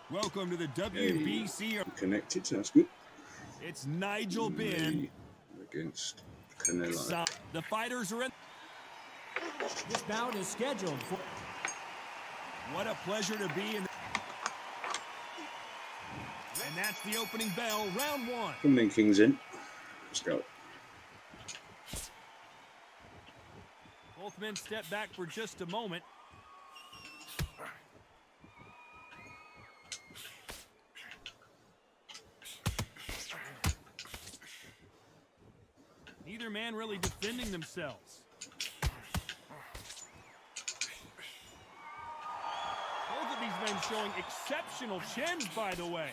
Welcome to the WBC. Connected, so that's good. It's Nigel Benn against Canelo. The fighters are in. This bout is scheduled for. What a pleasure to be in. And that's the opening bell, round one. Coming in, King's in. Let's go. Both men step back for just a moment. Neither man really defending themselves. Both of these men showing exceptional chins, by the way.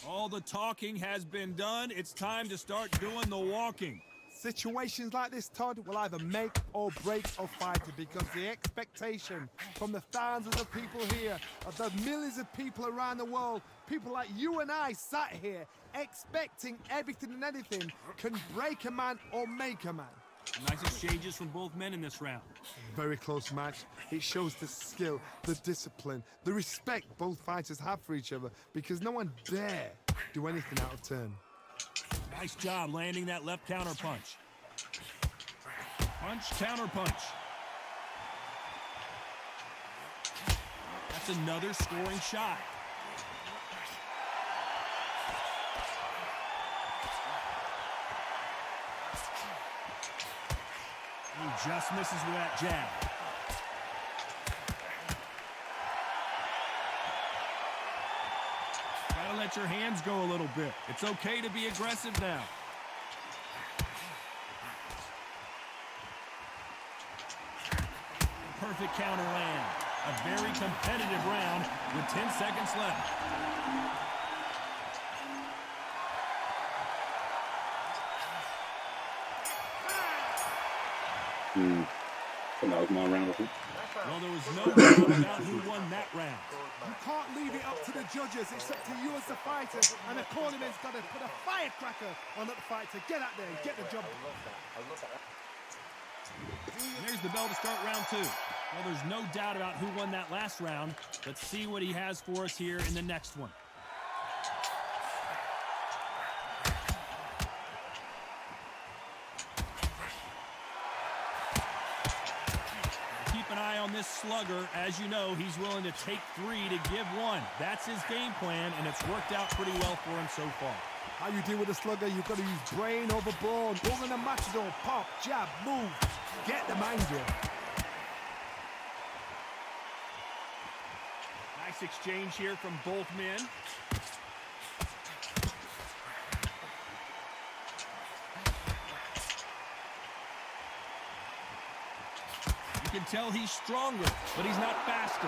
All the talking has been done. It's time to start doing the walking. Situations like this, Todd, will either make or break a fighter because the expectation from the thousands of people here, of the millions of people around the world, people like you and I sat here expecting everything and anything, can break a man or make a man. Nice exchanges from both men in this round. Very close match. It shows the skill, the discipline, the respect both fighters have for each other because no one dare do anything out of turn. Nice job landing that left counter punch. Punch, counter punch. That's another scoring shot. He just misses with that jab. Gotta let your hands go a little bit. It's okay to be aggressive now. Perfect counter land. A very competitive round with 10 seconds left. I think that was my round, I think. Well, there was no doubt about who won that round. You can't leave it up to the judges. It's up to you as the fighter, and the cornerman's got to put a firecracker on that fight to get out there and get the job done. And there's the bell to start round two. Well, there's no doubt about who won that last round. Let's see what he has for us here in the next one. Keep an eye on this slugger. As you know, he's willing to take three to give one. That's his game plan, and it's worked out pretty well for him so far. How you deal with a slugger, you've got to use brain over brawn. Go on the matador, pop, jab, move. Get the mind game. Nice exchange here from both men. You can tell he's stronger, but he's not faster.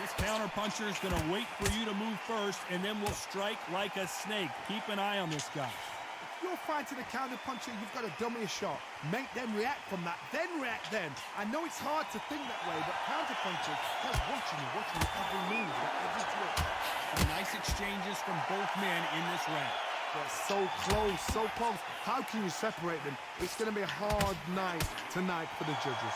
This counter-puncher is going to wait for you to move first, and then will strike like a snake. Keep an eye on this guy. If you're fighting a counter-puncher, you've got to dummy a shot. Make them react from that, then react then. I know it's hard to think that way, but counter-punchers, they're watching you every move, every twitch. Some nice exchanges from both men in this round. They're so close, so close. How can you separate them? It's going to be a hard night tonight for the judges.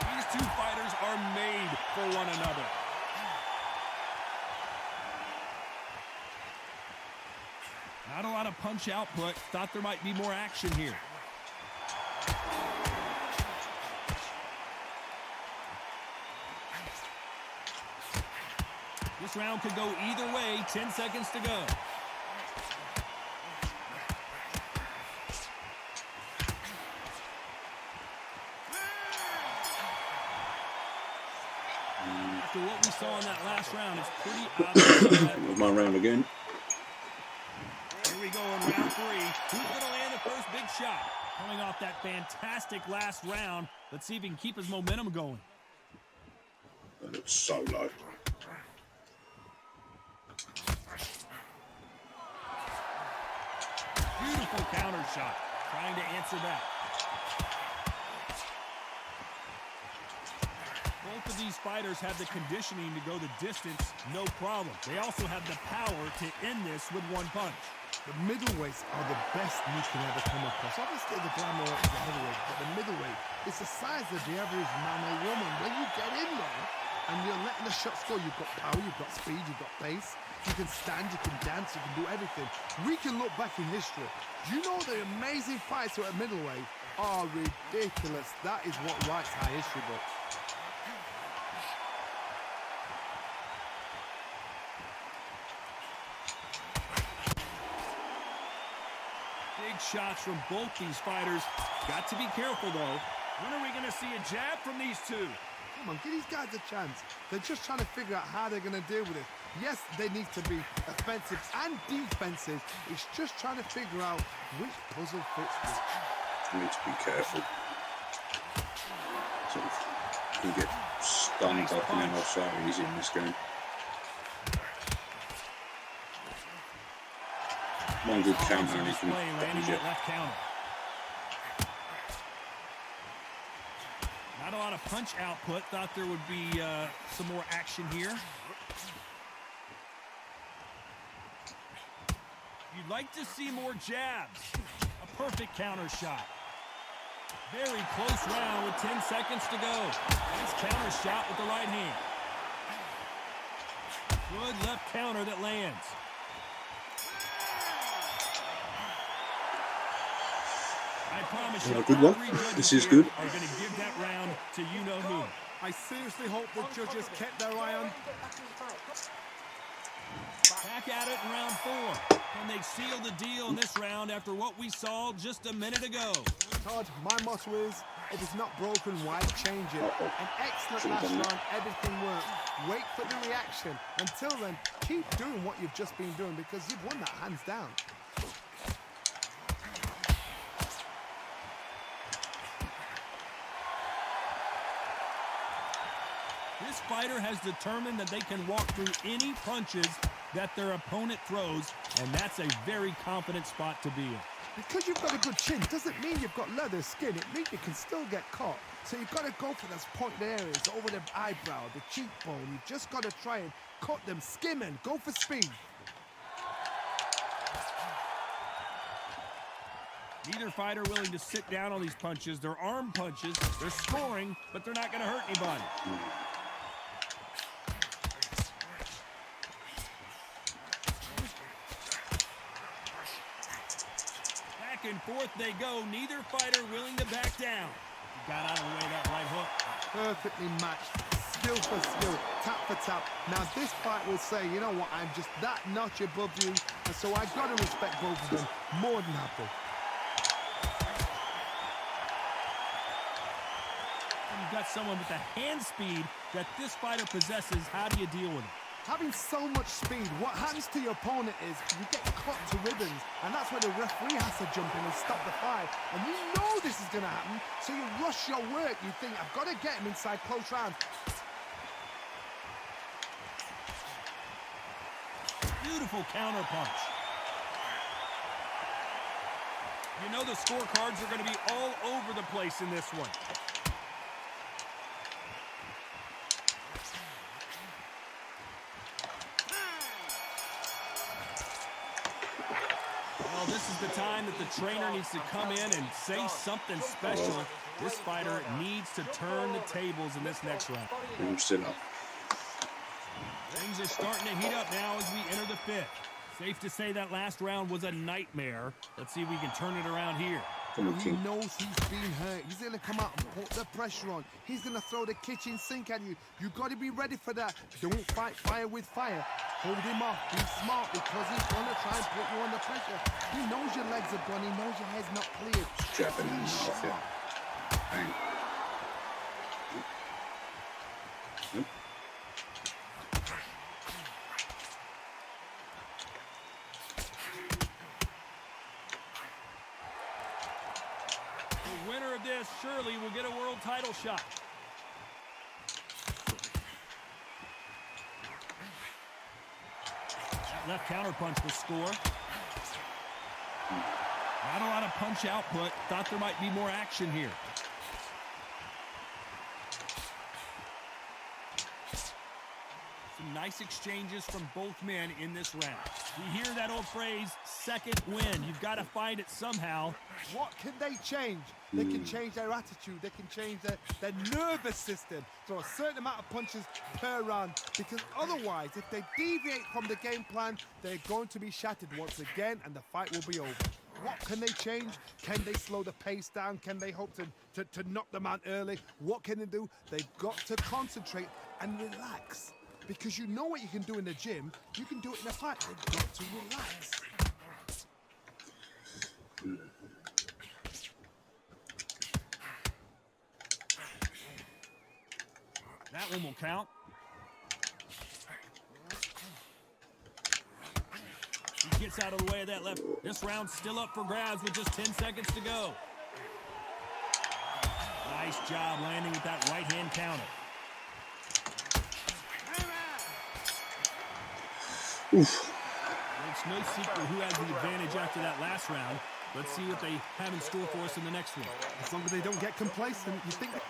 These two fighters are made for one another. Not a lot of punch output. Thought there might be more action here. This round could go either way. 10 seconds to go. After what we saw in that last round, it's pretty obvious. That was my round again. Here we go in round three. Who's going to land the first big shot? Coming off that fantastic last round. Let's see if he can keep his momentum going. That looks so low. Beautiful counter shot. Trying to answer answer back. Both of these fighters have the conditioning to go the distance, no problem. They also have the power to end this with one punch. The middleweights are the best you can ever come across. Obviously, the glamour is the heavyweight, but the middleweight is the size of the average man or woman. When you get in there and you're letting the shots go, you've got power, you've got speed, you've got pace. You can stand, you can dance, you can do everything. We can look back in history. Do you know the amazing fights at middleweight are ridiculous? That is what writes our history books. Big shots from both these fighters. Got to be careful, though. When are we going to see a jab from these two? Come on, give these guys a chance. They're just trying to figure out how they're going to deal with it. Yes, they need to be offensive and defensive. It's just trying to figure out which puzzle fits which. You need to be careful. Sort of, you get stunned by Canelo so easy in this game. One good counter and he can landing that left counter. Not a lot of punch output. Thought there would be some more action here. You'd like to see more jabs. A perfect counter shot. Very close round with 10 seconds to go. Nice counter shot with the right hand. Good left counter that lands. I promise you, good one. This is good. Are going to give that round to you-know-who. I seriously hope the judges kept their eye on. Back at it in round 4. Can they seal the deal in this round after what we saw just a minute ago? Todd, my motto is, if it's not broken, why change it? An excellent last round, everything worked. Wait for the reaction. Until then, keep doing what you've just been doing because you've won that hands down. This fighter has determined that they can walk through any punches that their opponent throws, and that's a very confident spot to be in. Because you've got a good chin doesn't mean you've got leather skin. It means you can still get caught. So you've got to go for those pointed areas, over the eyebrow, the cheekbone. You've just got to try and cut them, skim and go for speed. Neither fighter willing to sit down on these punches. They're arm punches. They're scoring, but they're not going to hurt anybody. Back and forth they go. Neither fighter willing to back down. He got out of the way of that right hook. Perfectly matched, skill for skill, tap for tap. Now this fight will say, you know what, I'm just that notch above you, and so I've got to respect both of them more than happy. You've got someone with the hand speed that this fighter possesses. How do you deal with it? Having so much speed, what happens to your opponent is you get cut to ribbons, and that's where the referee has to jump in and stop the fight. And you know this is going to happen, so you rush your work. You think, I've got to get him inside close rounds. Beautiful counter punch. You know the scorecards are going to be all over the place in this one. Well, this is the time that the trainer needs to come in and say something special. This fighter needs to turn the tables in this next round. Sit up. Things are starting to heat up now as we enter the 5th. Safe to say that last round was a nightmare. Let's see if we can turn it around here. He knows he's been hurt. He's going to come out and put the pressure on. He's going to throw the kitchen sink at you. You've got to be ready for that. Don't fight fire with fire. Hold him off. Be smart because he's going to try and put you under pressure. He knows your legs are gone. He knows your head's not cleared. Jabbing him off, yeah. Bang. The winner of this surely will get a world title shot. That left counter punch will score. Not a lot of punch output. Thought there might be more action here. Some nice exchanges from both men in this round. We hear that old phrase, second win. You've got to find it somehow. What can they change? They can change their attitude. They can change their nervous system. Throw a certain amount of punches per round. Because otherwise, if they deviate from the game plan, they're going to be shattered once again and the fight will be over. What can they change? Can they slow the pace down? Can they hope to knock them out early? What can they do? They've got to concentrate and relax. Because you know what you can do in the gym, you can do it in a fight. They've got to relax. That one will count. He gets out of the way of that left. This round's still up for grabs with just 10 seconds to go. Nice job landing with that right hand counter. Oof. It's no secret who has the advantage after that last round. Let's see what they have in store for us in the next one. As long as they don't get complacent, you think that...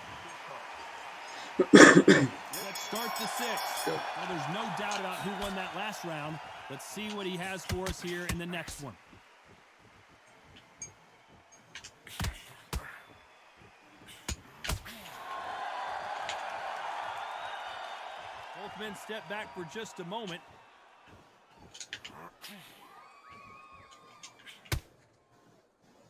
Let's start the sixth. Well, there's no doubt about who won that last round. Let's see what he has for us here in the next one. Both men step back for just a moment.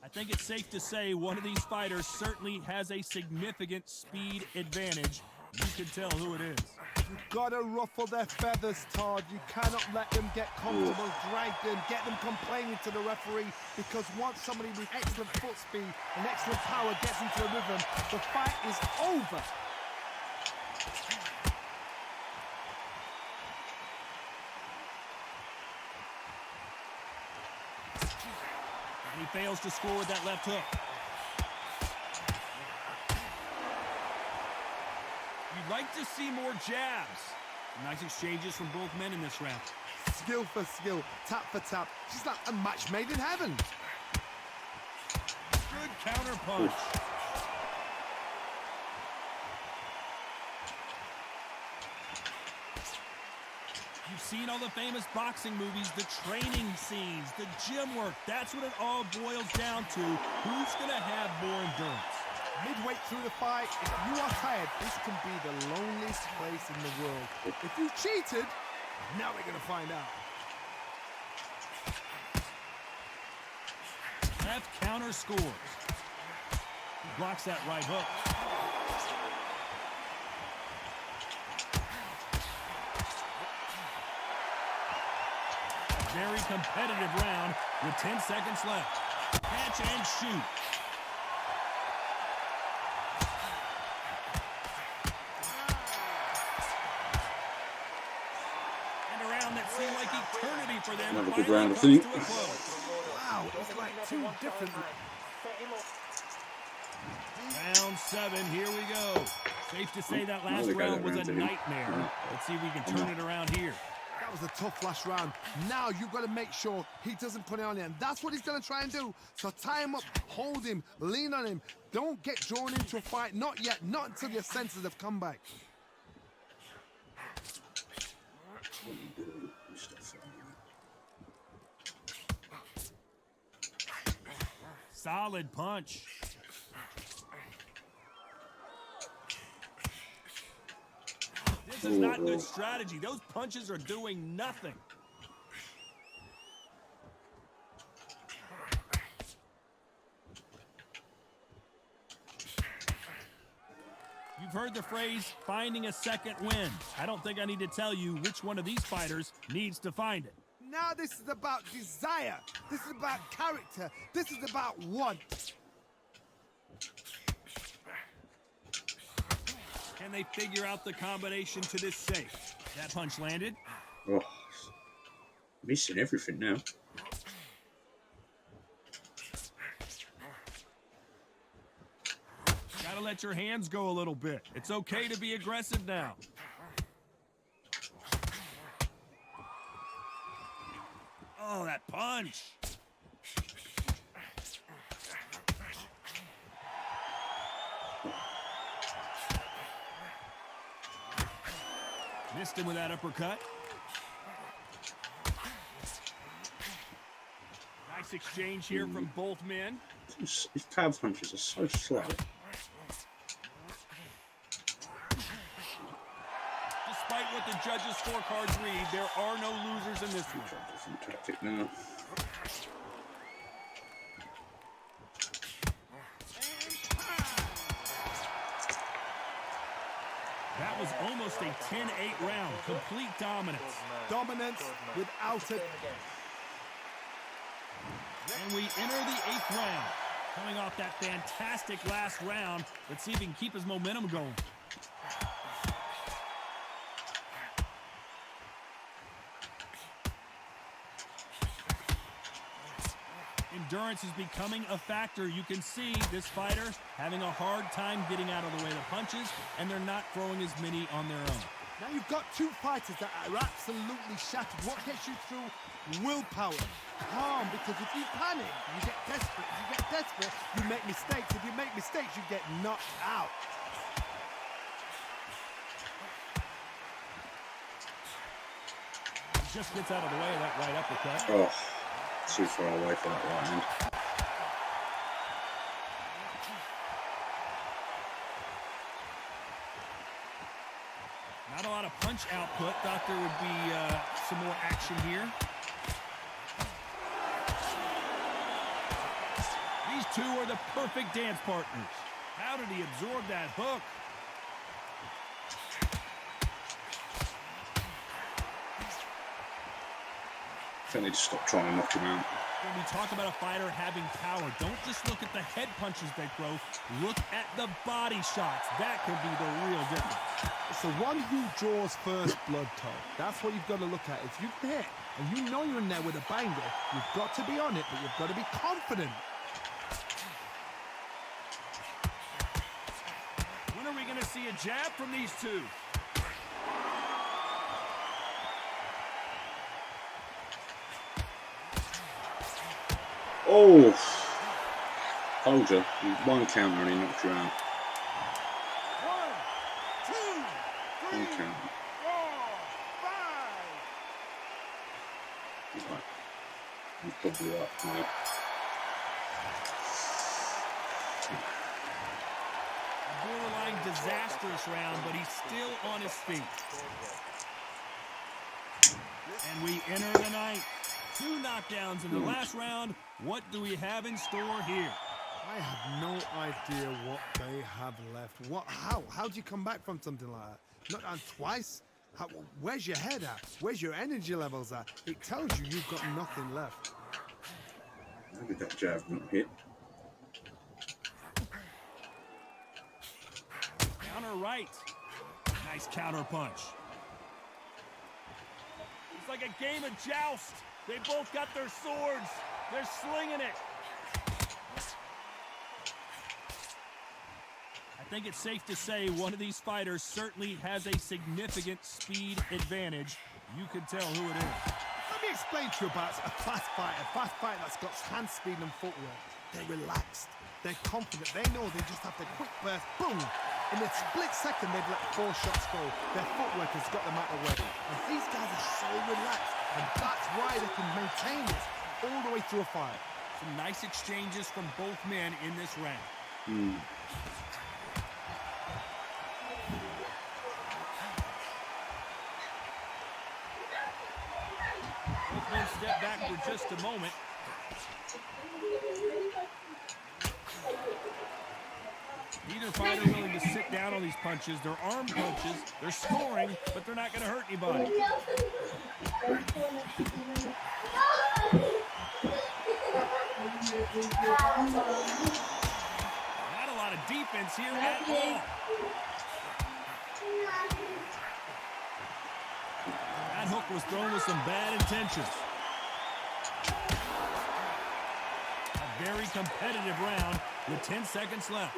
I think it's safe to say one of these fighters certainly has a significant speed advantage. You can tell who it is. You've got to ruffle their feathers, Todd. You cannot let them get comfortable, drag them, get them complaining to the referee, because once somebody with excellent foot speed and excellent power gets into the rhythm, the fight is over. He fails to score with that left hook. You'd like to see more jabs. Nice exchanges from both men in this round. Skill for skill, tap for tap. Just like a match made in heaven. Good counter punch. You've seen all the famous boxing movies, the training scenes, the gym work. That's what it all boils down to. Who's going to have more endurance? Midway through the fight, if you are tired, this can be the loneliest place in the world. If you cheated, now we're going to find out. Left counter scores. He blocks that right hook. A very competitive round with 10 seconds left. Catch and shoot. That seemed like eternity for them. Another good round, I think. Wow, it's like two different... Round 7, here we go. Safe to say that last round was a nightmare. Let's see if we can turn it around here. That was a tough last round. Now you've got to make sure he doesn't put it on him. That's what he's going to try and do. So tie him up, hold him, lean on him. Don't get drawn into a fight. Not yet. Not until your senses have come back. Solid punch. This is not good strategy. Those punches are doing nothing. You've heard the phrase, finding a second win. I don't think I need to tell you which one of these fighters needs to find it. Now this is about desire. This is about character. This is about want. Can they figure out the combination to this safe? That punch landed. Oh, missing everything now. Gotta let your hands go a little bit. It's okay to be aggressive now. Oh, that punch. Missed him with that uppercut. Nice exchange here from both men. His power punches are so slow. Despite what the judges' scorecards read, there are no losers in this one. Different tactic now. That was almost a 10-8 round. Complete dominance. Dominance without it. And we enter the 8th round. Coming off that fantastic last round, let's see if he can keep his momentum going. Endurance is becoming a factor. You can see this fighter having a hard time getting out of the way of the punches, and they're not throwing as many on their own. Now you've got two fighters that are absolutely shattered. What gets you through? Willpower. Calm, because if you panic, you get desperate. If you get desperate, you make mistakes. If you make mistakes, you get knocked out. Just gets out of the way of that right uppercut. Oh, too far away for that right hand. Not a lot of punch output. Thought there would be some more action here. These two are the perfect dance partners. How did he absorb that hook? I think they just stopped trying to knock him out. When we talk about a fighter having power, don't just look at the head punches they throw. Look at the body shots. That could be the real difference. It's the one who draws first blood, Todd. That's what you've got to look at. If you hit and you know you're in there with a banger, you've got to be on it, but you've got to be confident. When are we going to see a jab from these two? Oh! Told you. One counter and he knocked you out. 1, 2, 3, One counter. 4, 5. Right. He's probably up now. A borderline disastrous round, but he's still on his feet. And we enter the 9th. 2 knockdowns in the last round. What do we have in store here? I have no idea what they have left. How do you come back from something like that? Not down twice? Where's your head at? Where's your energy levels at? It tells you you've got nothing left. Maybe that jab not hit. Counter right. Nice counter punch. It's like a game of joust. They both got their swords. They're slinging it. I think it's safe to say one of these fighters certainly has a significant speed advantage. You can tell who it is. Let me explain to you about a fast fighter that's got hand speed and footwork. They're relaxed. They're confident. They know they just have to quick burst, boom. In a split second, they've let 4 shots go. Their footwork has got them out of the way. And these guys are so relaxed. And that's why they can maintain this all the way through a fight. Some nice exchanges from both men in this round. Both men step back for just a moment. Neither fighter willing to sit down on these punches. They're arm punches. They're scoring, but they're not going to hurt anybody. Not a lot of defense here at all. That hook was thrown with some bad intentions. A very competitive round with 10 seconds left.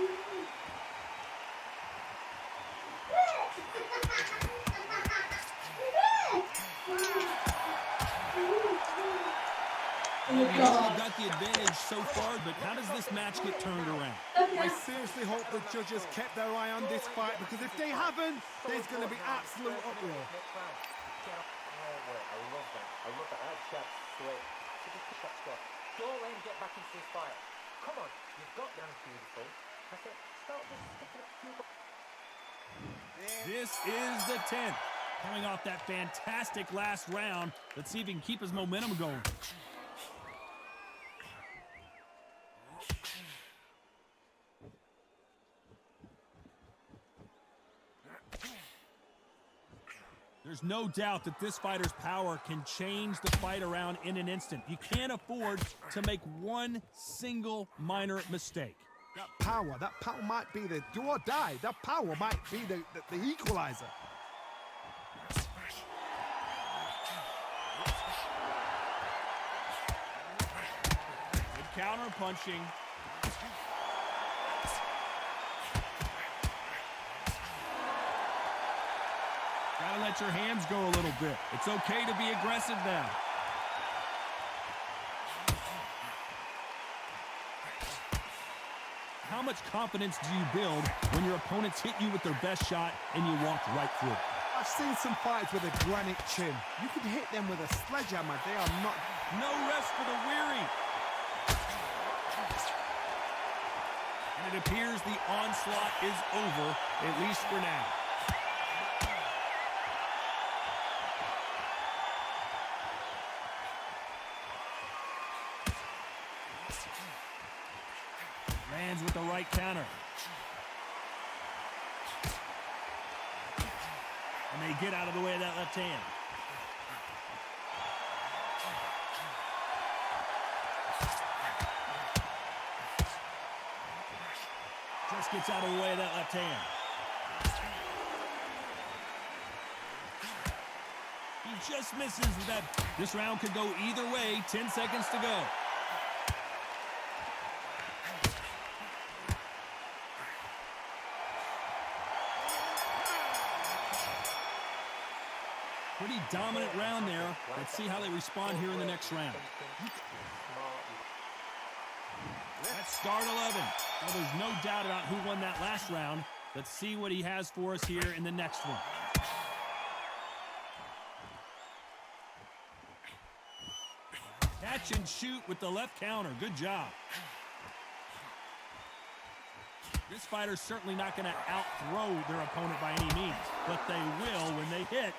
You've got the advantage so far, but how does this match get turned around? I seriously hope the judges kept their eye on this fight, because if they haven't, there's going to be absolute uproar. I love that. I love that. That jab's straight. Don't let him get back into this fight. Come on, you've got down beautiful. I said, start just sticking a few. This is the 10th. Coming off that fantastic last round, let's see if he can keep his momentum going. There's no doubt that this fighter's power can change the fight around in an instant. You can't afford to make one single minor mistake. That power might be the do or die. That power might be the equalizer. Good counter punching. Gotta let your hands go a little bit. It's okay to be aggressive now. How much confidence do you build when your opponents hit you with their best shot and you walk right through it? I've seen some fights with a granite chin. You could hit them with a sledgehammer. They are not. No rest for the weary. And it appears the onslaught is over, at least for now. Lands with the right counter. And they get out of the way of that left hand. Just gets out of the way of that left hand. He just misses that. This round could go either way. 10 seconds to go. Pretty dominant round there. Let's see how they respond here in the next round. That's start 11. Well, there's no doubt about who won that last round. Let's see what he has for us here in the next one. Catch and shoot with the left counter. Good job. This fighter's certainly not going to out-throw their opponent by any means, but they will, when they hit,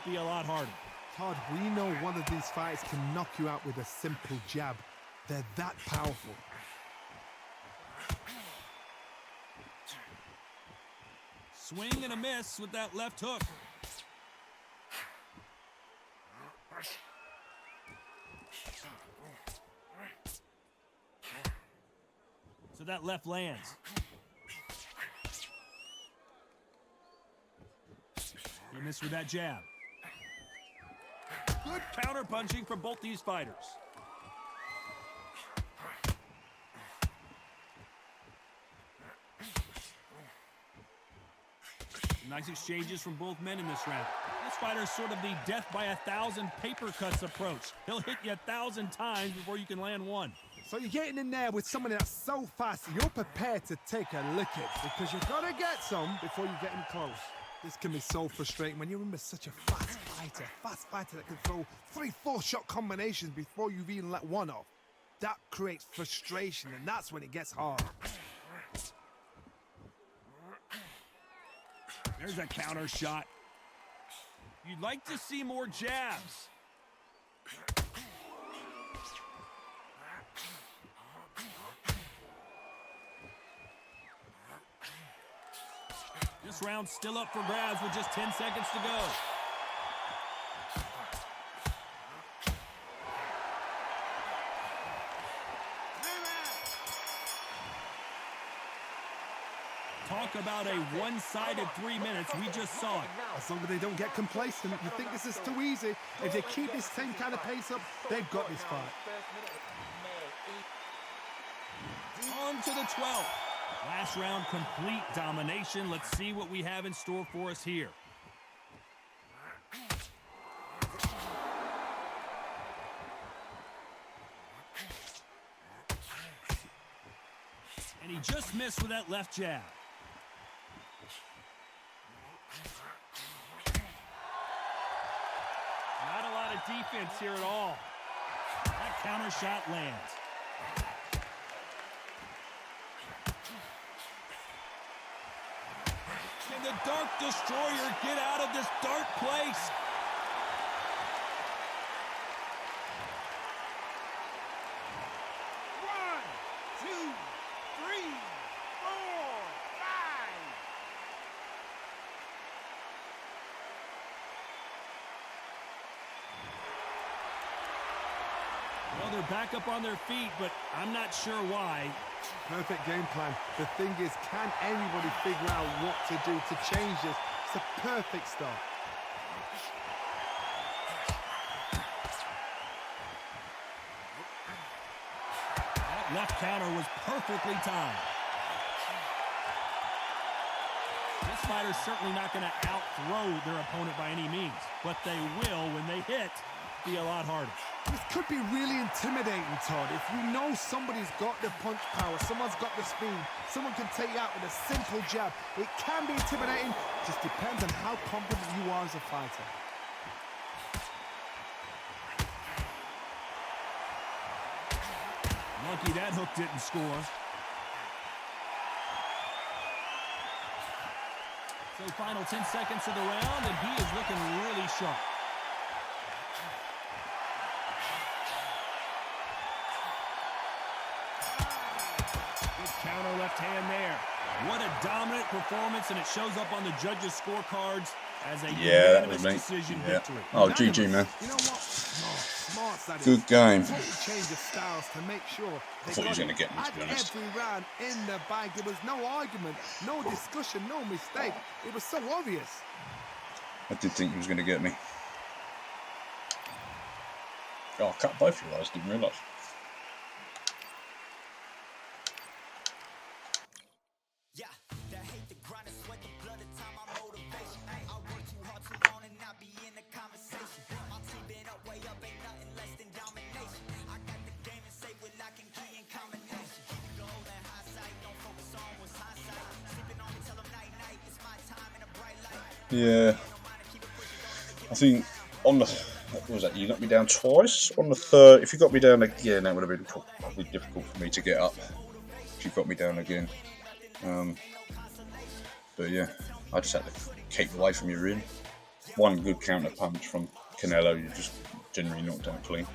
be a lot harder. Todd, we know one of these fighters can knock you out with a simple jab. They're that powerful. Swing and a miss with that left hook. So that left lands. He missed with that jab. Good counter punching from both these fighters. Nice exchanges from both men in this round. This fighter is sort of the death by 1,000 paper cuts approach. He'll hit you 1,000 times before you can land one. So you're getting in there with someone that's so fast, you're prepared to take a licking because you've got to get some before you get in close. This can be so frustrating when you remember such a fast fighter that can throw 3-4 shot combinations before you've even let one off. That creates frustration, and that's when it gets hard. There's a counter shot. You'd like to see more jabs. This round's still up for grabs with just 10 seconds to go. Talk about a one-sided 3 minutes. We just saw it. As long as they don't get complacent, you think this is too easy. If they keep this same kind of pace up, they've got this fight. On to the 12th. Last round, complete domination. Let's see what we have in store for us here. And he just missed with that left jab. Not a lot of defense here at all. That counter shot lands. Can the Dart Destroyer get out of this dark place? Well, they're back up on their feet, but I'm not sure why. Perfect game plan. The thing is, can anybody figure out what to do to change this? It's a perfect start. That left counter was perfectly timed. This fighter's certainly not going to out-throw their opponent by any means, but they will, when they hit, be a lot harder. This could be really intimidating, Todd. If you know somebody's got the punch power, someone's got the speed, someone can take you out with a simple jab. It can be intimidating. Just depends on how confident you are as a fighter. Lucky that hook didn't score. So final 10 seconds of the round, and he is looking really sharp. Counter left hand there. What a dominant performance, and it shows up on the judges' scorecards as a unanimous decision victory. Oh, GG, man. You know what? Smart, that Good game. totally change the styles to make sure I thought he was going to get me, to be honest. every round in the bag. There was no argument, no discussion, no mistake. It was so obvious. I did think he was going to get me. Oh, I cut both your eyes, didn't realise. Yeah, I think on the, what was that, you knocked me down twice? On the third, if you got me down again, that would have been probably difficult for me to get up, if you got me down again. But yeah, I just had to keep away from your in. One good counter punch from Canelo, you just generally knocked out clean.